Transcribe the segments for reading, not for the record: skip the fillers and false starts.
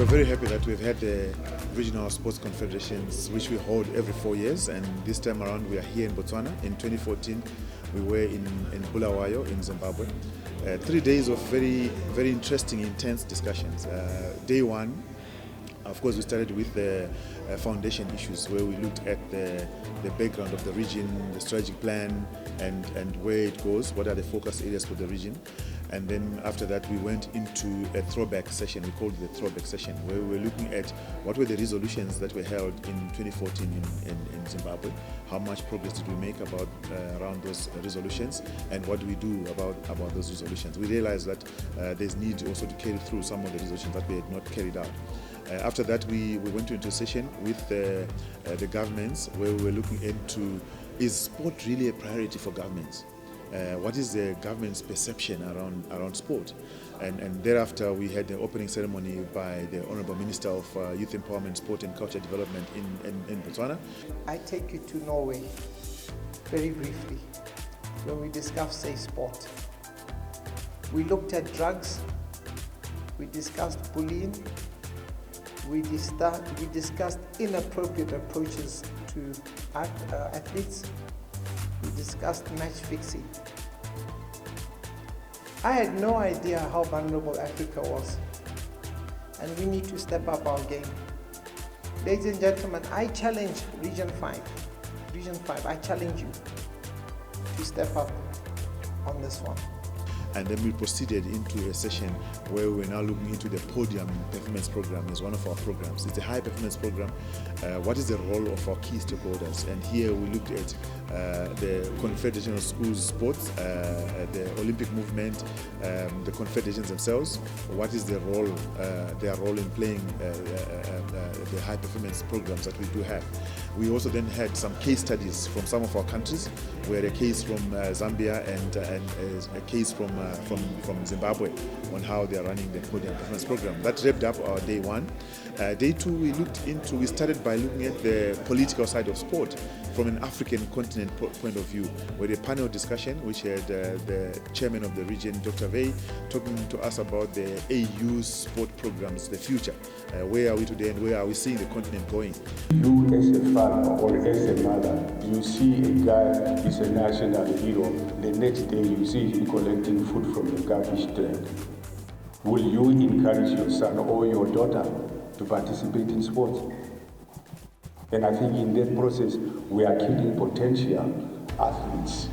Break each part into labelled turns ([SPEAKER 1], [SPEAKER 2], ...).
[SPEAKER 1] very happy that we've had the Regional Sports Confederations, which we hold every 4 years, and this time around we are here in Botswana. In 2014, we were in Bulawayo in Zimbabwe. 3 days of very interesting, intense discussions. Day one, of course, we started with the foundation issues, where we looked at the background of the region, the strategic plan, and where it goes, what are the focus areas for the region. And then after that, we went into a throwback session. We called it the throwback session, where we were looking at what were the resolutions that were held in 2014 in Zimbabwe, how much progress did we make around those resolutions, and what do we do about those resolutions. We realized that there's need also to carry through some of the resolutions that we had not carried out. After that, we went into a session with the governments, where we were looking into, is sport really a priority for governments? What is the government's perception around sport? And thereafter, we had the opening ceremony by the Honorable Minister of Youth Empowerment, Sport and Culture Development in Botswana.
[SPEAKER 2] I take you to Norway very briefly, where we discussed safe sport. We looked at drugs, we discussed bullying, we discussed inappropriate approaches to athletes. We discussed match fixing. I had no idea how vulnerable Africa was, and we need to step up our game. Ladies and gentlemen, I challenge Region 5, I challenge you to step up on this one.
[SPEAKER 1] And then we proceeded into a session where we're now looking into the Podium Performance Program as one of our programs. It's a high performance program. What is the role of our key stakeholders? And here we looked at the Confederation of Schools Sports, the Olympic movement, the Confederations themselves. What is their role in playing the high performance programs that we do have? We also then had some case studies from some of our countries. We had a case from Zambia and a case from Zimbabwe on how they are running the Podium Performance Program. That wrapped up our day one. Day two, we started by looking at the political side of sport from an African continent point of view, with a panel discussion which had the chairman of the region, Dr. Vey, talking to us about the AU sport programs, the future. Where are we today and where are we seeing the continent going?
[SPEAKER 3] You as a father or as a mother, you see a guy is a national hero, the next day you see him collecting food from the garbage truck. Will you encourage your son or your daughter to participate in sports? And I think in that process, we are killing potential athletes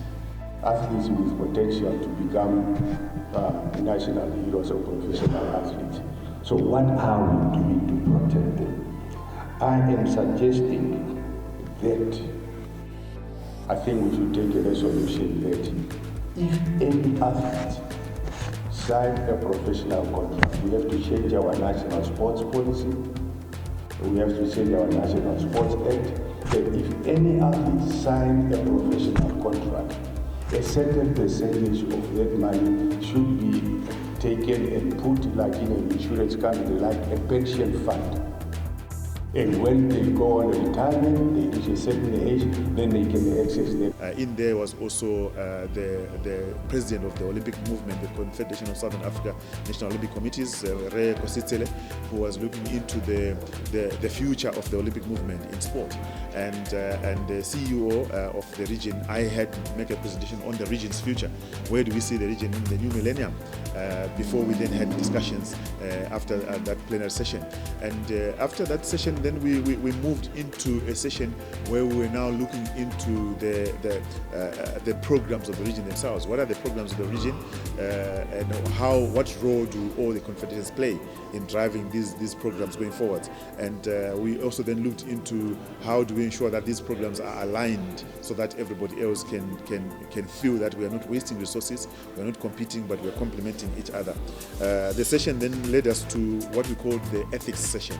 [SPEAKER 3] with potential to become national heroes or professional athletes. So what are we doing to protect them? I am suggesting that I think we should take a resolution that if any athlete sign a professional contract, we have to change our national sports policy. We have to change our National Sports Act, that if any athlete signs a professional contract, a certain percentage of that money should be taken and put like in an insurance company, like a pension fund. And when they go on retirement, they reach a certain age, then they can access that.
[SPEAKER 1] In there was also the president of the Olympic movement, the Confederation of Southern Africa National Olympic Committees, Re Kositsele, who was looking into the future of the Olympic movement in sport. And the CEO of the region, I had to make a presentation on the region's future. Where do we see the region in the new millennium? Before we then had discussions after that plenary session. And after that session, then we moved into a session where we were now looking into the programs of the region themselves. What are the programs of the region, and what role do all the confederations play in driving these programs going forward? And we also then looked into how do we ensure that these programs are aligned so that everybody else can feel that we are not wasting resources, we are not competing, but we are complementing each other. The session then led us to what we called the ethics session.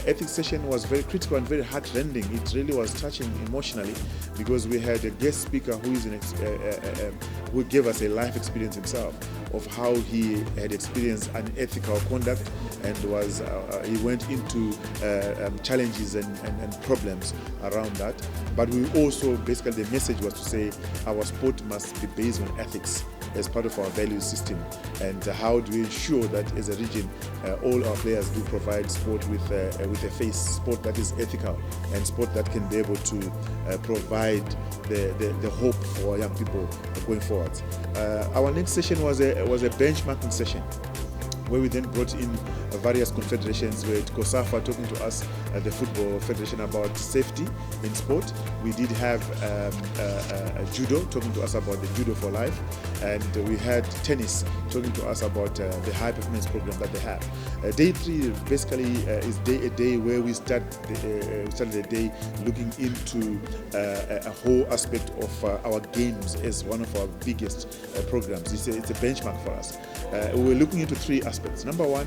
[SPEAKER 1] Ethics session was very critical and very heart-rending. It really was touching emotionally, because we had a guest speaker who gave us a life experience himself of how he had experienced unethical conduct, and he went into challenges and problems around that. But we also, basically the message was to say our sport must be based on ethics. as part of our value system, and how do we ensure that as a region all our players do provide sport with a face, sport that is ethical and sport that can be able to provide the hope for our young people going forward. Our next session was a benchmarking session, where we then brought in various confederations, with COSAFA talking to us at the Football Federation about safety in sport. We did have judo talking to us about the Judo for Life, and we had tennis talking to us about the high performance program that they have. Day 3 basically is a day where we started the day looking into a whole aspect of our games as one of our biggest programs. It's a benchmark for us. We were looking into 3 aspects. Number 1,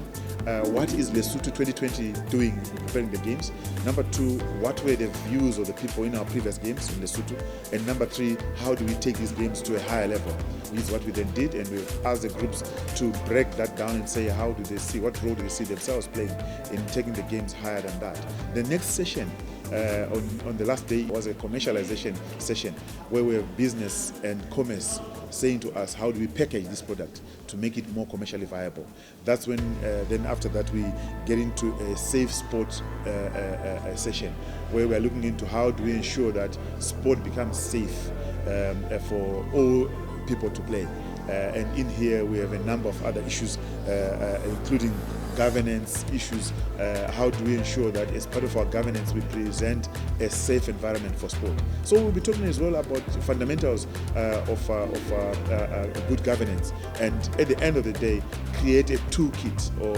[SPEAKER 1] what is Lesotho 2020 doing in preparing the games? Number 2, what were the views of the people in our previous games in Lesotho? And number 3, how do we take these games to a higher level? This is what we then did, and we asked the groups to break that down and say, how do they see, what role do they see themselves playing in taking the games higher than that? The next session on the last day was a commercialization session, where we have business and commerce saying to us, how do we package this product to make it more commercially viable? That's when then after that we get into a safe sport session, where we are looking into how do we ensure that sport becomes safe for all people to play. And in here we have a number of other issues, including governance issues. How do we ensure that as part of our governance we present a safe environment for sport? So we'll be talking as well about fundamentals of good governance, and at the end of the day create a toolkit or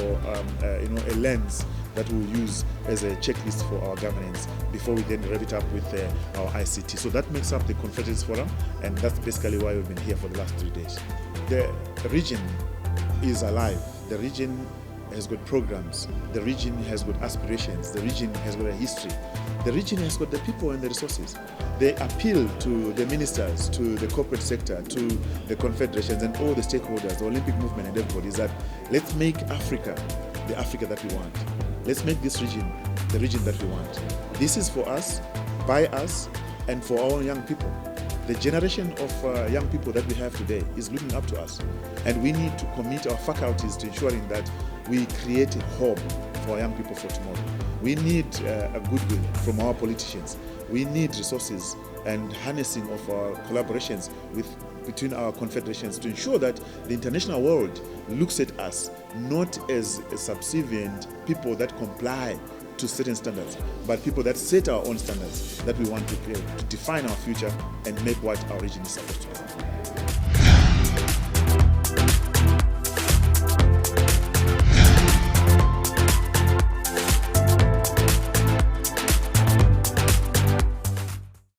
[SPEAKER 1] a lens that we'll use as a checklist for our governance before we then wrap it up with our ICT. So that makes up the Confederations Forum, and that's basically why we've been here for the last 3 days. The region is alive. The region has got programs. The region has got aspirations. The region has got a history. The region has got the people and the resources. They appeal to the ministers, to the corporate sector, to the confederations and all the stakeholders, the Olympic movement and everybody, is that let's make Africa the Africa that we want. Let's make this region the region that we want. This is for us, by us, and for our young people. The generation of young people that we have today is looking up to us, and we need to commit our faculties to ensuring that we create a home for our young people for tomorrow. We need a goodwill from our politicians. We need resources and harnessing of our collaborations between our confederations to ensure that the international world looks at us not as a subservient people that comply to certain standards, but people that set our own standards that we want to create, to define our future and make what our region is supposed to be.